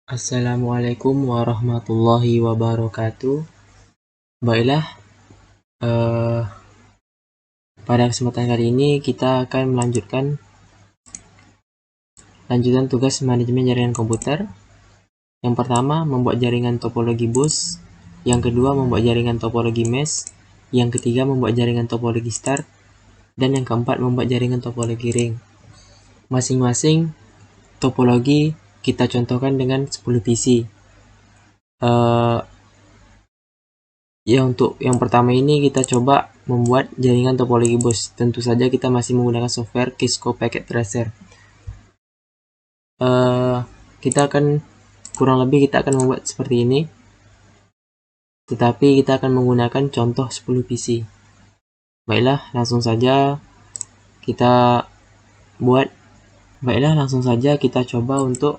Assalamualaikum warahmatullahi wabarakatuh. Baiklah, eh, pada kesempatan kali ini kita akan melanjutkan tugas manajemen jaringan komputer. Yang pertama, membuat jaringan topologi bus. Yang kedua, membuat jaringan topologi mesh. Yang ketiga, membuat jaringan topologi start. Dan yang keempat, membuat jaringan topologi ring. Masing-masing topologi kita contohkan dengan 10 PC. Ya, untuk yang pertama ini kita coba membuat jaringan topologi bus. Tentu saja kita masih menggunakan software Cisco Packet Tracer. Kita akan membuat seperti ini, tetapi kita akan menggunakan contoh 10 PC. Baiklah, langsung saja kita coba untuk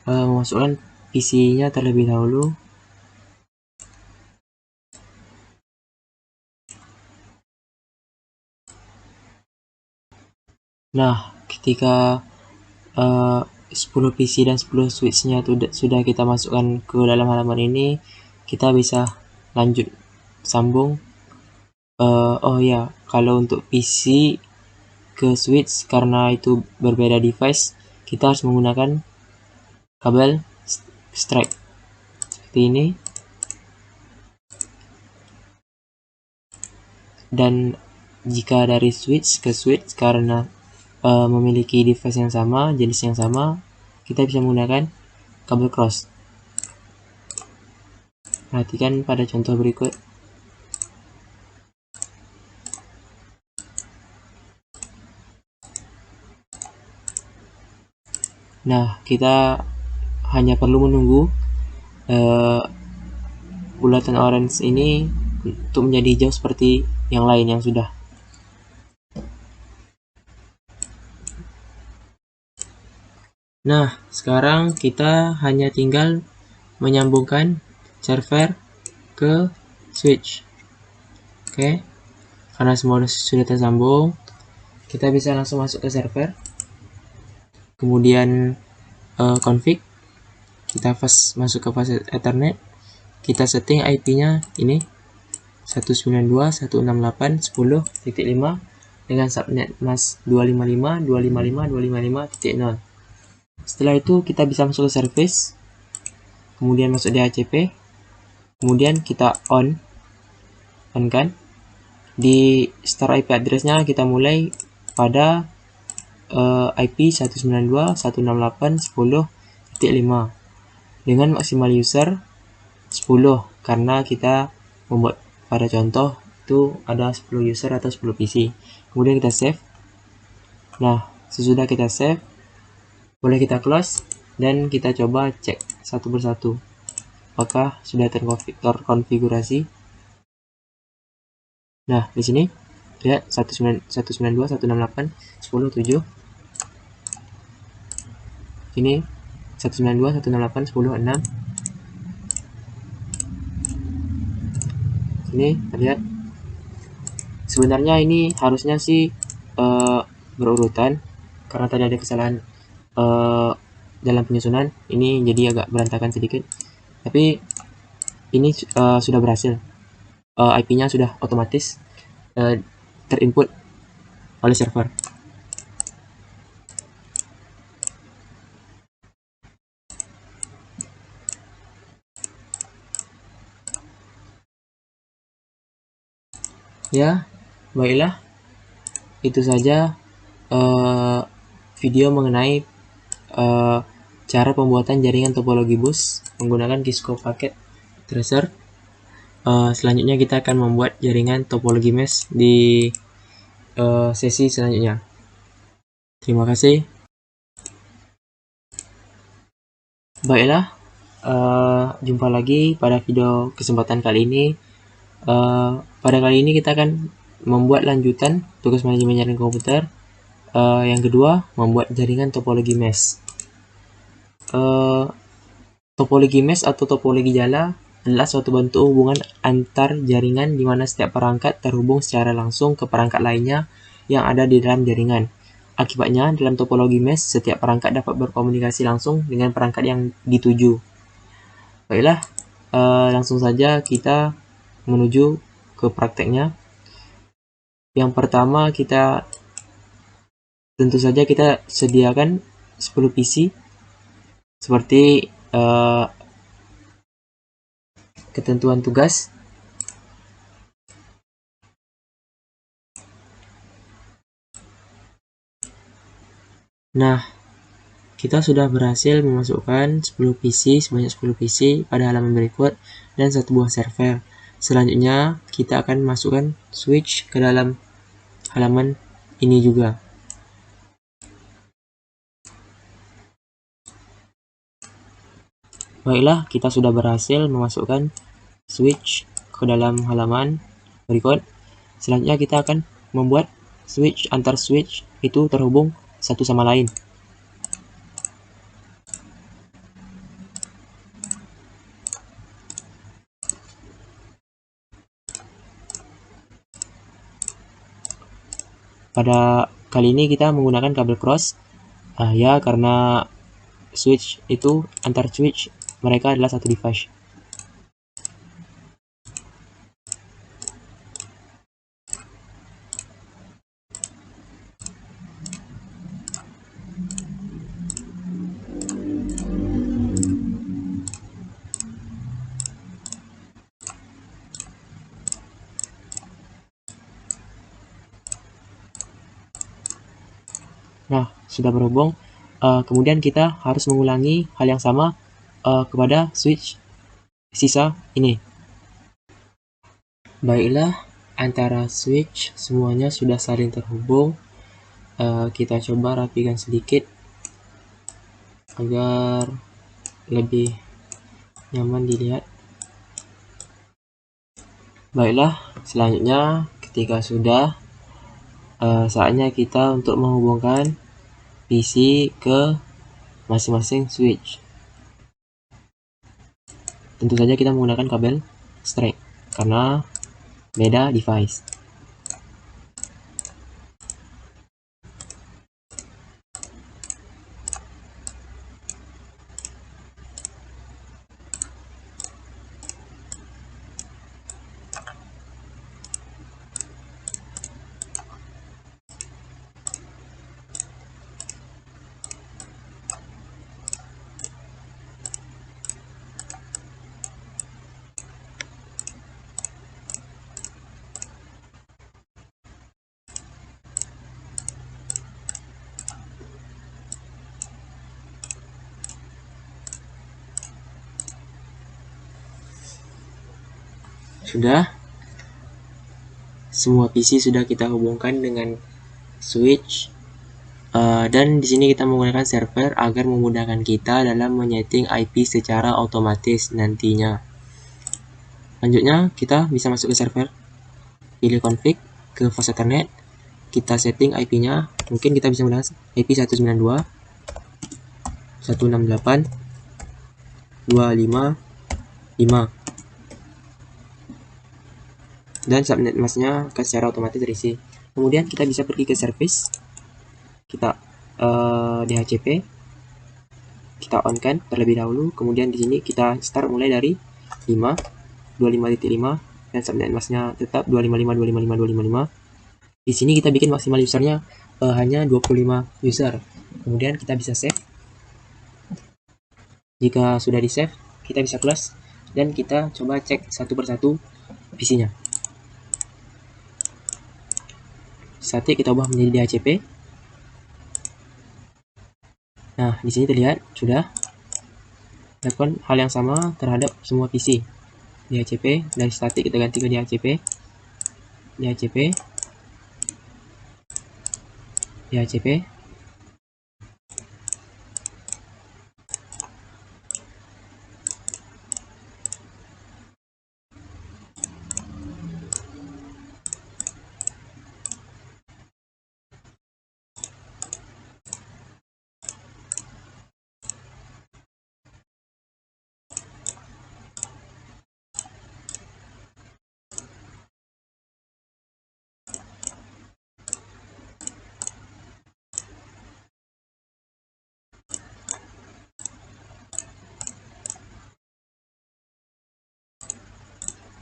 memasukkan PC-nya terlebih dahulu. Nah, ketika 10 PC dan 10 switch-nya sudah kita masukkan ke dalam halaman ini, kita bisa lanjut sambung. Oh ya, kalau untuk PC ke switch, karena itu berbeda device, kita harus menggunakan kabel strike seperti ini. Dan jika dari switch ke switch, karena memiliki device yang sama, jenis yang sama, kita bisa menggunakan kabel cross. Perhatikan pada contoh berikut. Nah, kita hanya perlu menunggu bulatan orange ini untuk menjadi hijau seperti yang lain yang sudah. Nah, sekarang kita hanya tinggal menyambungkan server ke switch. Oke, karena semua sudah tersambung, kita bisa langsung masuk ke server. Kemudian config, kita masuk ke fase Ethernet, kita setting IP-nya ini 192.168.10.5 dengan subnet mask 255.255.255.0. Setelah itu kita bisa masuk ke service, kemudian masuk DHCP, kemudian kita on kan. Di start IP address-nya kita mulai pada IP 192.168.10.5 dengan maksimal user 10, karena kita membuat pada contoh itu ada 10 user atau 10 PC. Kemudian kita save. Nah, sesudah kita save, boleh kita close dan kita coba cek satu persatu apakah sudah terkonfigurasi. Nah, di sini lihat 192.168.10.7. Ini 192.168.10.6. Ini terlihat. Sebenarnya ini harusnya sih berurutan, karena tadi ada kesalahan dalam penyusunan. Ini jadi agak berantakan sedikit, tapi ini sudah berhasil. IP-nya sudah otomatis terinput oleh server. Ya, baiklah, itu saja video mengenai cara pembuatan jaringan topologi bus menggunakan Cisco Packet Tracer. Selanjutnya kita akan membuat jaringan topologi mesh di sesi selanjutnya. Terima kasih. Baiklah, jumpa lagi pada video kesempatan kali ini. Pada kali ini kita akan membuat lanjutan tugas manajemen jaringan komputer. Yang kedua, membuat jaringan topologi mesh. Topologi mesh atau topologi jala adalah suatu bentuk hubungan antar jaringan di mana setiap perangkat terhubung secara langsung ke perangkat lainnya yang ada di dalam jaringan. Akibatnya, dalam topologi mesh, setiap perangkat dapat berkomunikasi langsung dengan perangkat yang dituju. Baiklah, langsung saja kita menuju ke prakteknya. Yang pertama, tentu saja kita sediakan 10 PC seperti ketentuan tugas. Nah, kita sudah berhasil memasukkan 10 PC, sebanyak 10 PC pada halaman berikut dan satu buah server. Selanjutnya, kita akan masukkan switch ke dalam halaman ini juga. Baiklah, kita sudah berhasil memasukkan switch ke dalam halaman berikut. Selanjutnya kita akan membuat switch antar switch itu terhubung satu sama lain. Pada kali ini kita menggunakan kabel cross, ya karena switch itu antar switch mereka adalah satu device. Nah, sudah berhubung. Kemudian kita harus mengulangi hal yang sama kepada switch sisa ini. Baiklah, antara switch semuanya sudah saling terhubung. Kita coba rapikan sedikit agar lebih nyaman dilihat. Baiklah, selanjutnya ketika sudah, saatnya kita untuk menghubungkan PC ke masing-masing switch. Tentu saja kita menggunakan kabel straight karena beda device. Sudah, semua PC sudah kita hubungkan dengan switch, dan di sini kita menggunakan server agar memudahkan kita dalam menyeting IP secara otomatis nantinya. Lanjutnya, kita bisa masuk ke server, pilih config ke fast ethernet, kita setting IP-nya. Mungkin kita bisa menggunakan IP 192.168.255 dan subnet masknya akan secara otomatis terisi. Kemudian kita bisa pergi ke service, kita DHCP, kita on kan terlebih dahulu. Kemudian di sini kita start mulai dari 25.5 dan subnet masknya tetap 255.255.255. Di sini kita bikin maksimal usernya hanya 25 user. Kemudian kita bisa save. Jika sudah di save, kita bisa close dan kita coba cek satu persatu PC-nya. Static kita ubah menjadi DHCP. Nah, di sini terlihat sudah lakukan hal yang sama terhadap semua PC. DHCP dari static kita ganti ke DHCP. DHCP. DHCP.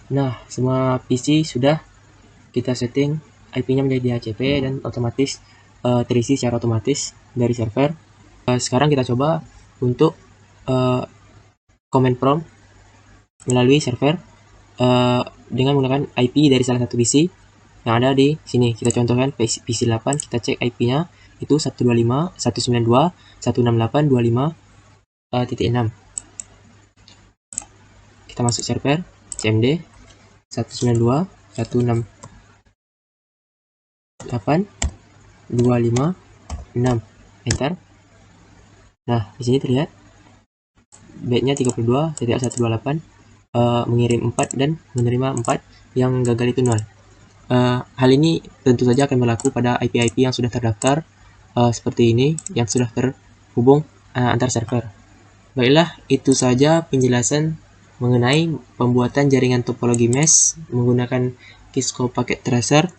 Nah, semua PC sudah kita setting IP-nya menjadi DHCP dan otomatis terisi secara otomatis dari server. Sekarang kita coba untuk command prompt melalui server dengan menggunakan IP dari salah satu PC yang ada di sini. Kita contohkan PC 8, kita cek IP-nya itu 125.192.168.25.6. Kita masuk server cmd 192.168.25.6, enter. Nah, di sini terlihat byte-nya 32.128, mengirim 4 dan menerima 4, yang gagal itu 0. Hal ini tentu saja akan berlaku pada IP-IP yang sudah terdaftar seperti ini, yang sudah terhubung antar server. Baiklah, itu saja penjelasan mengenai pembuatan jaringan topologi mesh menggunakan Cisco Packet Tracer.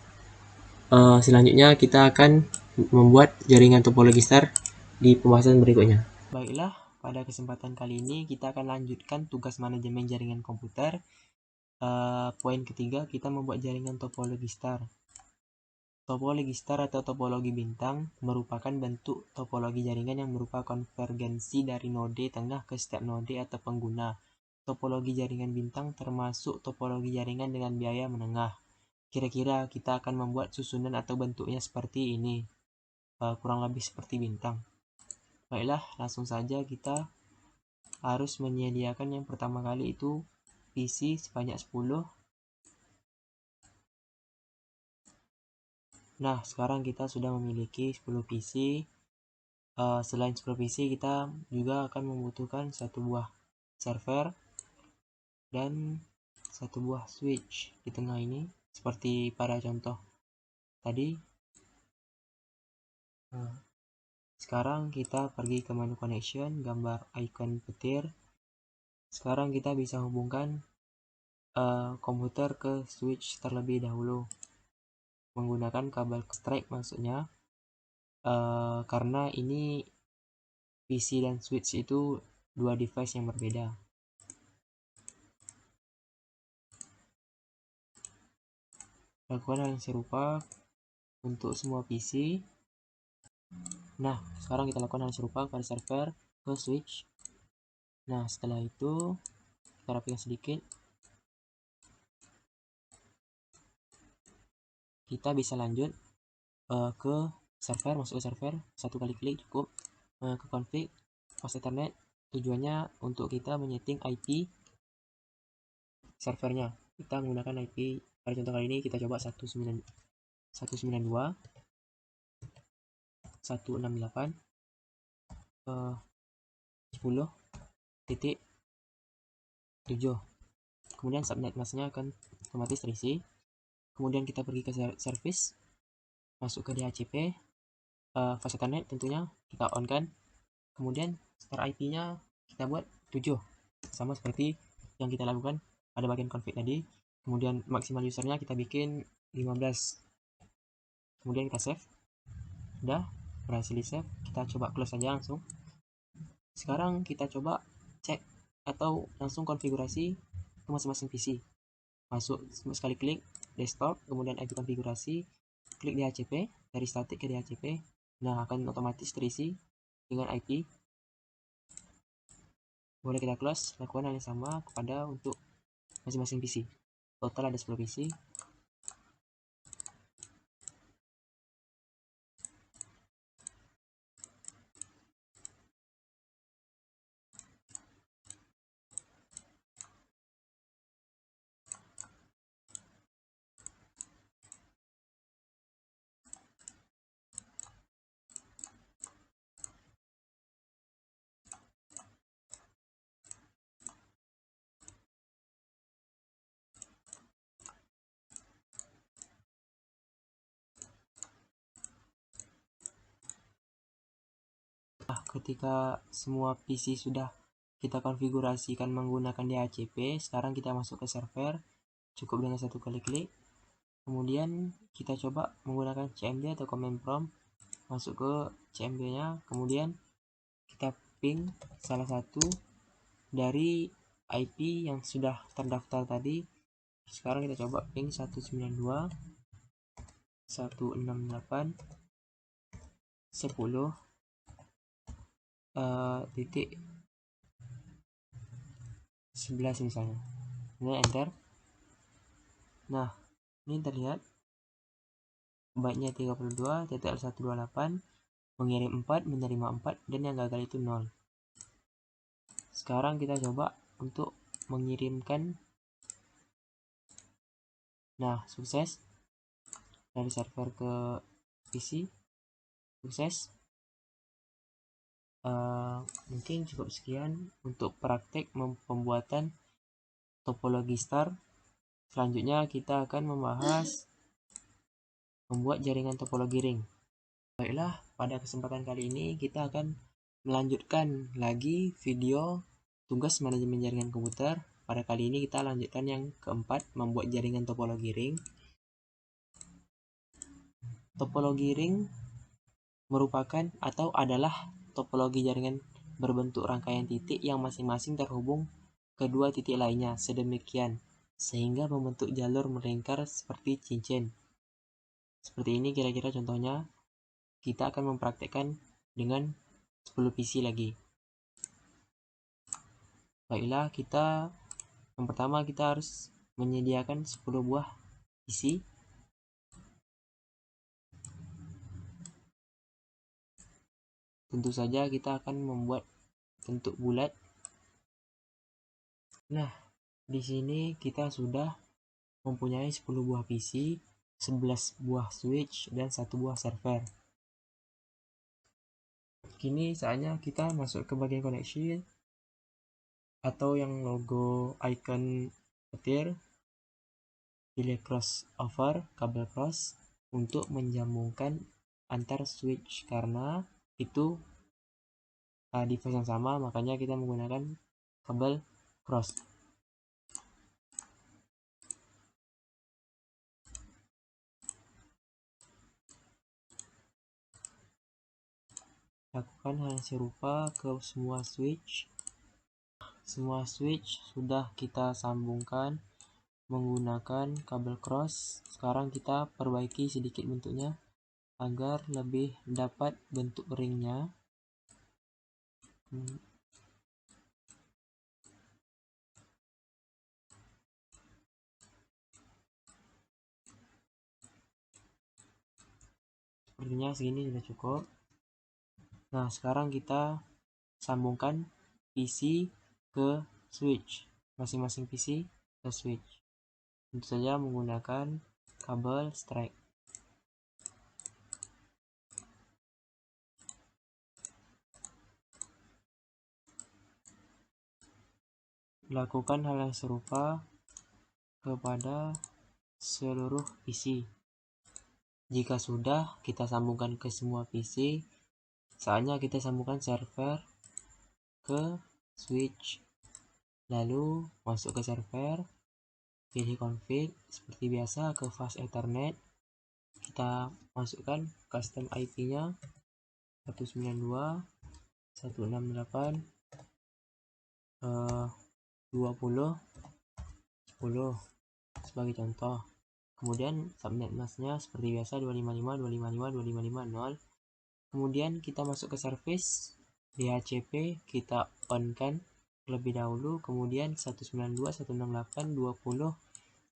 Selanjutnya kita akan membuat jaringan topologi star di pembahasan berikutnya. Baiklah, pada kesempatan kali ini kita akan lanjutkan tugas manajemen jaringan komputer. Poin ketiga, kita membuat jaringan topologi star. Topologi star atau topologi bintang merupakan bentuk topologi jaringan yang berupa konvergensi dari node tengah ke setiap node atau pengguna. Topologi jaringan bintang termasuk topologi jaringan dengan biaya menengah. Kira-kira kita akan membuat susunan atau bentuknya seperti ini, kurang lebih seperti bintang. Baiklah, langsung saja kita harus menyediakan yang pertama kali itu PC sebanyak 10. Nah, sekarang kita sudah memiliki 10 PC. Selain 10 PC, kita juga akan membutuhkan satu buah server dan satu buah switch di tengah ini, seperti pada contoh tadi. Sekarang kita pergi ke menu connection, gambar icon petir. Sekarang kita bisa hubungkan komputer ke switch terlebih dahulu menggunakan kabel strike maksudnya, karena ini PC dan switch itu dua device yang berbeda. Lakukan hal yang serupa untuk semua PC. Nah, sekarang kita lakukan hal serupa pada server ke switch. Nah, setelah itu kita rapikan sedikit. Kita bisa lanjut ke server, masuk ke server, satu kali klik cukup, ke config host ethernet. Tujuannya untuk kita menyeting IP servernya. Kita menggunakan IP, pada contoh kali ini kita coba 192.168.10.7. Kemudian subnet masknya akan otomatis terisi. Kemudian kita pergi ke service, masuk ke DHCP, fast ethernet tentunya kita on kan. Kemudian start IP-nya kita buat 7, sama seperti yang kita lakukan pada bagian config tadi. Kemudian maksimal usernya kita bikin 15. Kemudian kita save. Udah berhasil di save, kita coba close saja langsung. Sekarang kita coba cek atau langsung konfigurasi ke masing-masing PC. Masuk sekali klik desktop, kemudian IP konfigurasi, klik DHCP, dari static ke DHCP. Nah, akan otomatis terisi dengan IP. Boleh kita close, lakukan hal yang sama kepada untuk masing-masing PC. Total ada 10 PC. Ketika semua PC sudah kita konfigurasikan menggunakan DHCP, sekarang kita masuk ke server, cukup dengan satu kali klik. Kemudian kita coba menggunakan CMD atau command prompt, masuk ke CMD nya, kemudian kita ping salah satu dari IP yang sudah terdaftar tadi Sekarang kita coba ping 192 168 10 titik 11 misalnya. Kemudian enter. Nah, ini terlihat byte-nya 32, TTL 128, mengirim 4, menerima 4, dan yang gagal itu 0. Sekarang kita coba untuk mengirimkan. Nah, sukses. Dari server ke PC, sukses. Mungkin cukup sekian untuk praktek pembuatan topologi star. Selanjutnya kita akan membahas membuat jaringan topologi ring. Baiklah, pada kesempatan kali ini kita akan melanjutkan lagi video tugas manajemen jaringan komputer. Pada kali ini kita lanjutkan yang keempat, membuat jaringan topologi ring. Topologi ring merupakan atau adalah topologi jaringan berbentuk rangkaian titik yang masing-masing terhubung kedua titik lainnya sedemikian sehingga membentuk jalur melingkar seperti cincin. Seperti ini kira-kira contohnya. Kita akan mempraktekkan dengan 10 PC lagi. Baiklah, yang pertama kita harus menyediakan 10 buah PC. Tentu saja kita akan membuat bentuk bulat. Nah, di sini kita sudah mempunyai 10 buah PC, 11 buah switch, dan 1 buah server. Kini saatnya kita masuk ke bagian koneksi atau yang logo icon petir, pilih crossover kabel cross untuk menjambungkan antar switch karena itu device yang sama, makanya kita menggunakan kabel cross. Lakukan hal yang serupa ke semua switch. Semua switch sudah kita sambungkan menggunakan kabel cross. Sekarang kita perbaiki sedikit bentuknya agar lebih dapat bentuk ringnya. Sepertinya segini sudah cukup. Nah, sekarang kita sambungkan PC ke switch, masing-masing PC ke switch. Tentu saja menggunakan kabel strike. Lakukan hal yang serupa kepada seluruh PC. Jika sudah kita sambungkan ke semua PC, saatnya kita sambungkan server ke switch. Lalu masuk ke server, pilih config seperti biasa ke fast ethernet. Kita masukkan custom IP-nya 192.168.20.10 sebagai contoh. Kemudian subnet masknya seperti biasa 255.255.255.0. Kemudian kita masuk ke service DHCP, kita on kan terlebih dahulu. Kemudian 192.168.20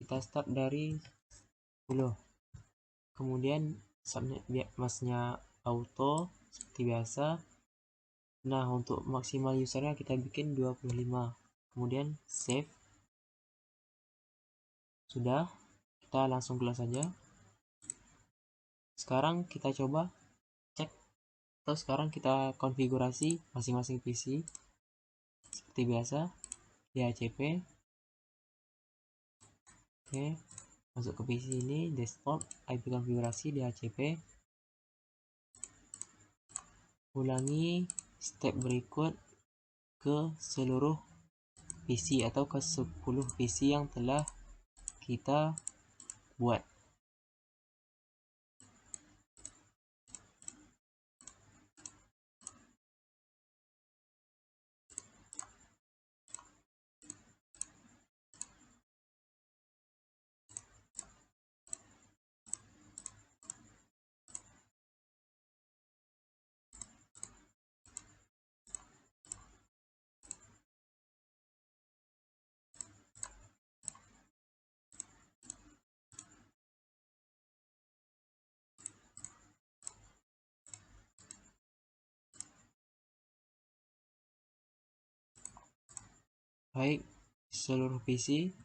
kita start dari 10. Kemudian subnet masknya auto seperti biasa. Nah, untuk maksimal usernya kita bikin 25. Kemudian save. Sudah, kita langsung close saja. Sekarang kita coba cek, atau sekarang kita konfigurasi masing-masing PC seperti biasa. DHCP. Oke, masuk ke PC ini, desktop, IP konfigurasi DHCP. Ulangi step berikut ke seluruh PC atau ke 10 PC yang telah kita buat. Baik, seluruh PC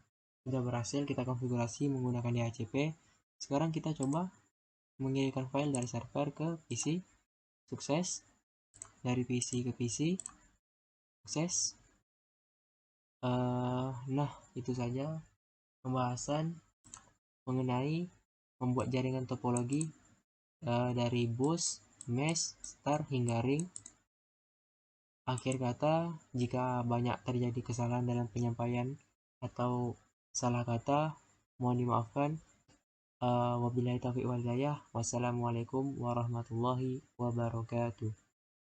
sudah berhasil kita konfigurasi menggunakan DHCP. Sekarang kita coba mengirimkan file dari server ke PC. Sukses. Dari PC ke PC. Sukses. Nah, itu saja pembahasan mengenai membuat jaringan topologi dari bus, mesh, star, hingga ring. Akhir kata, jika banyak terjadi kesalahan dalam penyampaian atau salah kata, mohon dimaafkan. Wabillahi taufiq wal hidayah. Wassalamualaikum warahmatullahi wabarakatuh.